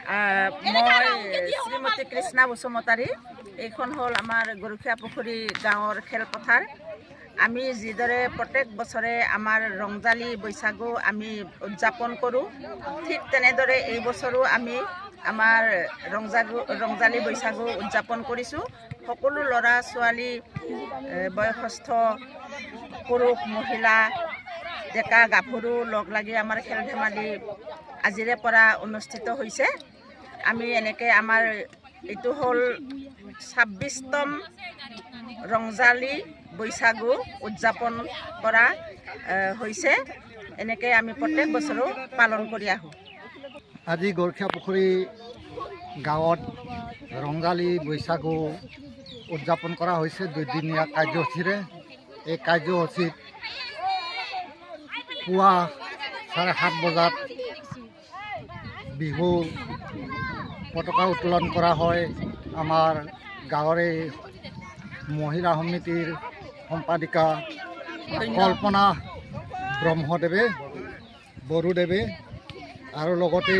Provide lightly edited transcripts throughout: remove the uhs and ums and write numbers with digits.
মই শ্ৰীমতী কৃষ্ণা বসুমতাৰী। এইখন হ'ল আমাৰ গৰখীয়া পুখুৰী গাঁৱৰ খেলপথাৰ। আমি যিদৰে প্ৰত্যেক বছৰে আমাৰ ৰংজালী বৈশাগু আমি উদযাপন কৰোঁ, ঠিক তেনেদৰে এই বছৰো আমি আমাৰ ৰংজালী বৈশাগু উদযাপন কৰিছোঁ। সকলো ল'ৰা ছোৱালী, বয়সস্থ পুৰুষ মহিলা, ডেকা গাভৰু লগ লাগি আমাৰ খেল ধেমালি আজিৰে পৰা অনুষ্ঠিত হৈছে। আমি এনেকৈ আমাৰ এইটো হ'ল 26তম ৰংজালী বৈশাগু উদযাপন কৰা হৈছে। এনেকৈ আমি প্ৰত্যেক বছৰো পালন কৰি আহোঁ। আজি গৰখীয়া পুখুৰী গাঁৱত ৰংজালী বৈশাগু উদযাপন কৰা হৈছে 2দিনীয়া কাৰ্যসূচীৰে। এই কাৰ্যসূচীত পুৱা 7:30 বজাত বিহু পতাকা উত্তোলন কৰা হয়। আমাৰ গাঁৱৰে মহিলা সমিতিৰ সম্পাদিকা কল্পনা ব্ৰহ্মদেৱে বড়োদেৱে আৰু লগতে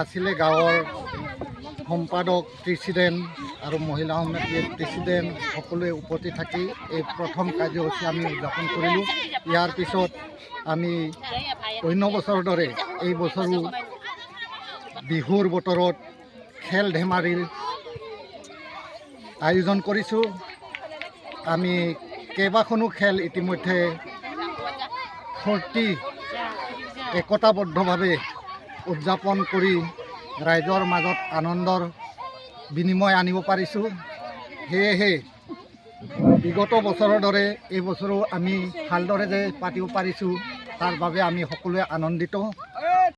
আছিলে গাঁৱৰ সম্পাদক প্ৰেচিডেণ্ট আৰু মহিলা সমিতিৰ প্ৰেচিডেণ্ট সকলোৱে উপস্থিত থাকি এই প্ৰথম কাৰ্যসূচী আমি উদযাপন কৰিলোঁ। ইয়াৰ পিছত আমি অন্য বছৰৰ দৰে এই বছৰো বিহুৰ বতৰত খেল ধেমালিৰ আয়োজন কৰিছোঁ। আমি কেইবাখনো খেল ইতিমধ্যে ফূৰ্তি একতাবদ্ধভাৱে উদযাপন কৰি ৰাইজৰ মাজত আনন্দৰ বিনিময় আনিব পাৰিছোঁ। সেয়েহে বিগত বছৰৰ দৰে এই বছৰো আমি ভালদৰে যে পাতিব পাৰিছোঁ তাৰ বাবে আমি সকলোৱে আনন্দিত।